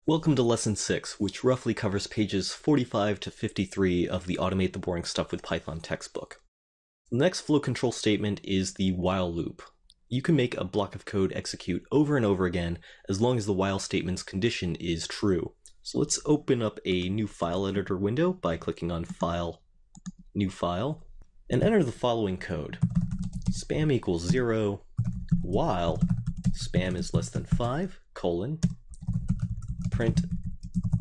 Welcome to Lesson 6, which roughly covers pages 45 to 53 of the Automate the Boring Stuff with Python textbook. The next flow control statement is the while loop. You can make a block of code execute over and over again as long as the while statement's condition is true. So let's open up a new file editor window by clicking on File, New File, and enter the following code. Spam equals 0, while spam is less than 5, colon, print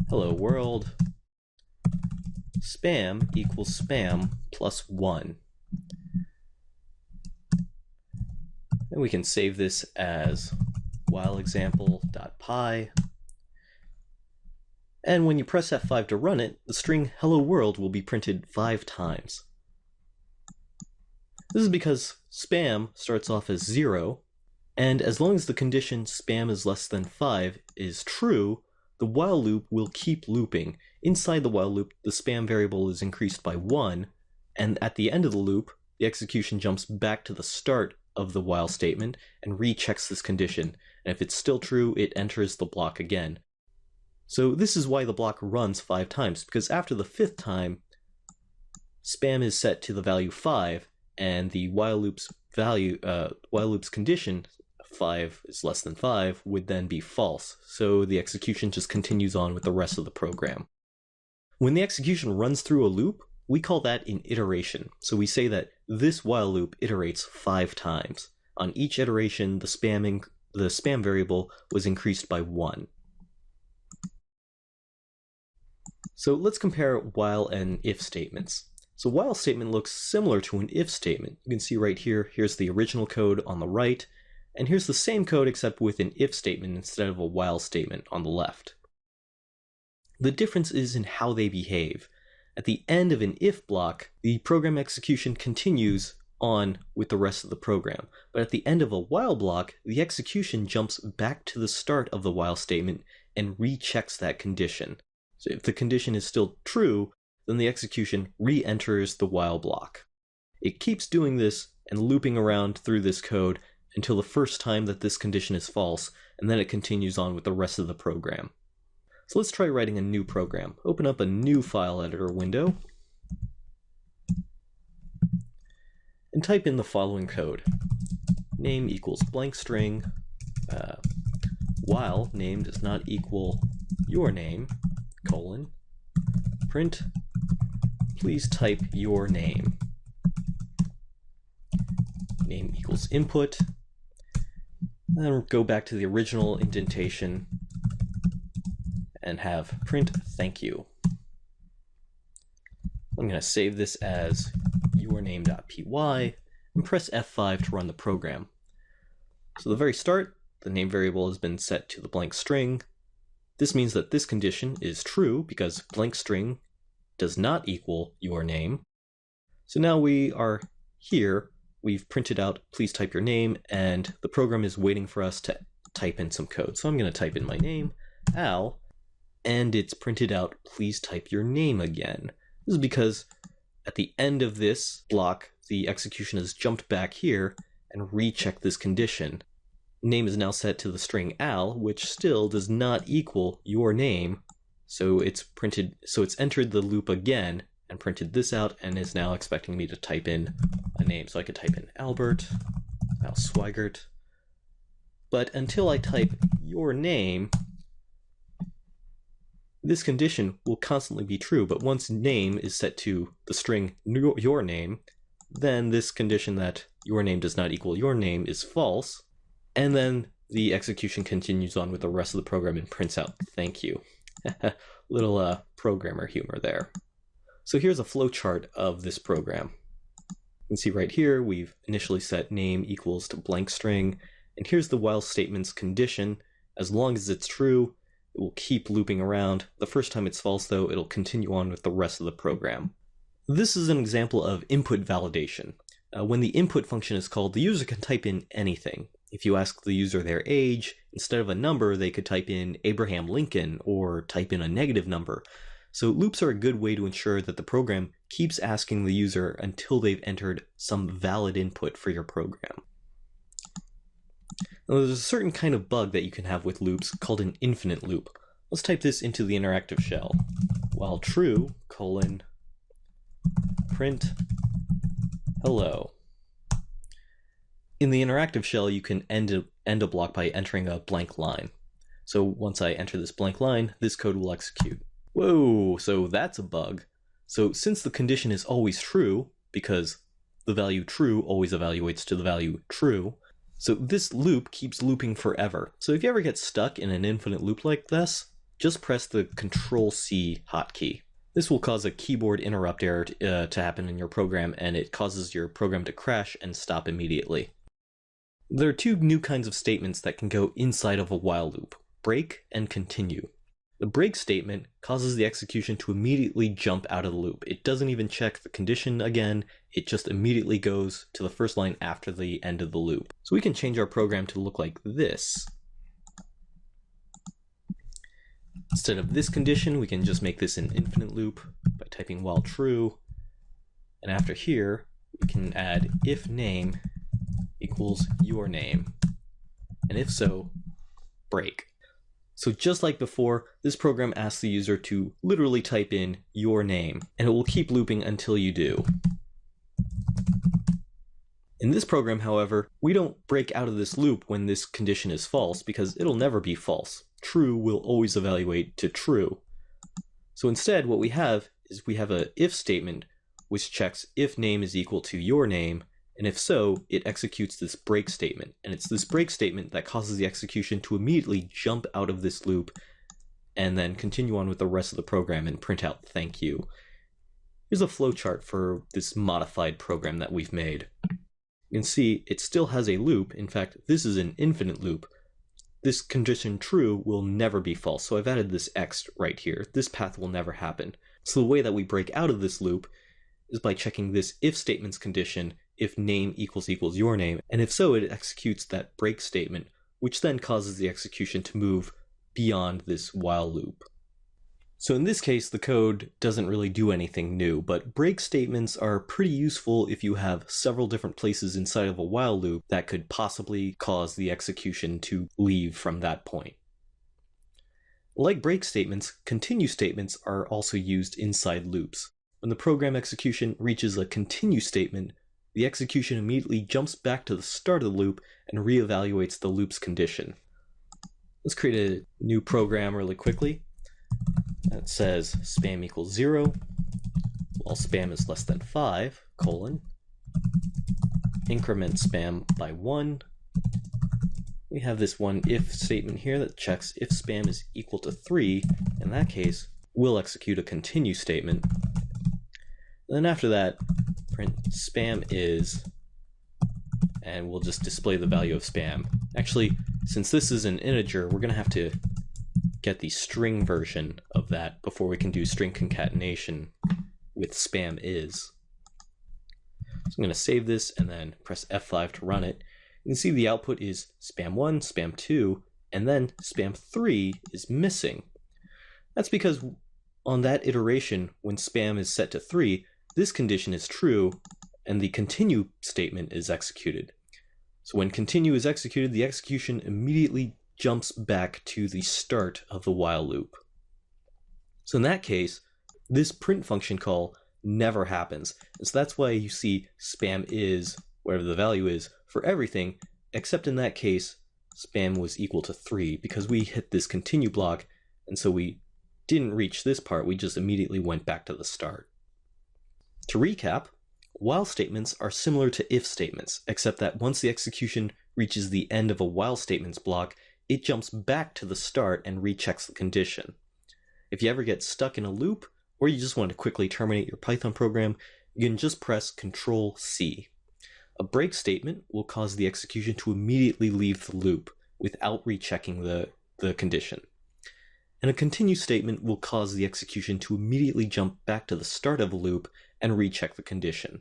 hello world, spam equals spam plus 1. And we can save this as whileexample.py. And when you press F5 to run it, the string hello world will be printed 5 times. This is because spam starts off as 0, and as long as the condition spam is less than 5 is true, the while loop will keep looping. Inside the while loop, the spam variable is increased by 1, and at the end of the loop, the execution jumps back to the start of the while statement and rechecks this condition, and if it's still true, it enters the block again. So this is why the block runs 5 times, because after the 5th time, spam is set to the value 5, and the while loop's condition 5 is less than 5 would then be false, so the execution just continues on with the rest of the program. When the execution runs through a loop, we call that an iteration. So we say that this while loop iterates 5 times. On each iteration, the spam variable was increased by 1. So let's compare while and if statements. So while statement looks similar to an if statement. You can see right here, here's the original code on the right, and here's the same code except with an if statement instead of a while statement on the left. The difference is in how they behave. At the end of an if block, the program execution continues on with the rest of the program. But at the end of a while block, the execution jumps back to the start of the while statement and rechecks that condition. So if the condition is still true, then the execution re-enters the while block. It keeps doing this and looping around through this code until the first time that this condition is false, and then it continues on with the rest of the program. So let's try writing a new program. Open up a new file editor window and type in the following code. Name equals blank string, while name does not equal your name, colon, print, please type your name. Name equals input, then go back to the original indentation and have print thank you. I'm going to save this as yourname.py and press F5 to run the program. So at the very start, the name variable has been set to the blank string. This means that this condition is true because blank string does not equal your name. So now we are here, we've printed out please type your name, and the program is waiting for us to type in some code. So I'm going to type in my name, Al, and it's printed out please type your name again. This is because at the end of this block, the execution has jumped back here and rechecked this condition. Name is now set to the string Al, which still does not equal your name, so it's entered the loop again and printed this out and is now expecting me to type in a name. So I could type in Albert, Al Swigert, but until I type your name, this condition will constantly be true, but once name is set to the string your name, then this condition that your name does not equal your name is false, and then the execution continues on with the rest of the program and prints out thank you. Little programmer humor there. So here's a flowchart of this program. You can see right here we've initially set name equals to blank string, and here's the while statement's condition. As long as it's true, it will keep looping around. The first time it's false, though, it'll continue on with the rest of the program. This is an example of input validation. When the input function is called, the user can type in anything. If you ask the user their age, instead of a number, they could type in Abraham Lincoln or type in a negative number. So loops are a good way to ensure that the program keeps asking the user until they've entered some valid input for your program. Now, there's a certain kind of bug that you can have with loops called an infinite loop. Let's type this into the interactive shell. While true, colon, print hello. In the interactive shell, you can end a block by entering a blank line. So once I enter this blank line, this code will execute. Whoa, so that's a bug. So since the condition is always true, because the value true always evaluates to the value true, so this loop keeps looping forever. So if you ever get stuck in an infinite loop like this, just press the Control-C hotkey. This will cause a keyboard interrupt error to happen in your program, and it causes your program to crash and stop immediately. There are two new kinds of statements that can go inside of a while loop: break and continue. The break statement causes the execution to immediately jump out of the loop. It doesn't even check the condition again, it just immediately goes to the first line after the end of the loop. So we can change our program to look like this. Instead of this condition, we can just make this an infinite loop by typing while true. And after here, we can add if name equals your name. And if so, break. So just like before, this program asks the user to literally type in your name, and it will keep looping until you do. In this program, however, we don't break out of this loop when this condition is false, because it'll never be false. True will always evaluate to true. So instead, what we have is we have a if statement which checks if name is equal to your name, and if so, it executes this break statement. And it's this break statement that causes the execution to immediately jump out of this loop and then continue on with the rest of the program and print out thank you. Here's a flowchart for this modified program that we've made. You can see it still has a loop. In fact, this is an infinite loop. This condition true will never be false, so I've added this X right here. This path will never happen. So the way that we break out of this loop is by checking this if statement's condition, if name equals your name, and if so, it executes that break statement, which then causes the execution to move beyond this while loop. So in this case, the code doesn't really do anything new, but break statements are pretty useful if you have several different places inside of a while loop that could possibly cause the execution to leave from that point. Like break statements, continue statements are also used inside loops. When the program execution reaches a continue statement, the execution immediately jumps back to the start of the loop and reevaluates the loop's condition. Let's create a new program really quickly. That says spam equals 0, while spam is less than 5, colon, increment spam by 1. We have this one if statement here that checks if spam is equal to 3. In that case, we'll execute a continue statement. And then after that, print spam is, and we'll just display the value of spam. Actually, since this is an integer, we're going to have to get the string version of that before we can do string concatenation with spam is. So I'm going to save this and then press F5 to run it. You can see the output is spam1, spam2, and then spam3 is missing. That's because on that iteration, when spam is set to 3, this condition is true, and the continue statement is executed. So when continue is executed, the execution immediately jumps back to the start of the while loop. So in that case, this print function call never happens. And so that's why you see spam is, whatever the value is, for everything, except in that case, spam was equal to 3, because we hit this continue block, and so we didn't reach this part, we just immediately went back to the start. To recap, while statements are similar to if statements, except that once the execution reaches the end of a while statements block, it jumps back to the start and rechecks the condition. If you ever get stuck in a loop, or you just want to quickly terminate your Python program, you can just press Control-C. A break statement will cause the execution to immediately leave the loop without rechecking the condition. And a continue statement will cause the execution to immediately jump back to the start of a loop and recheck the condition.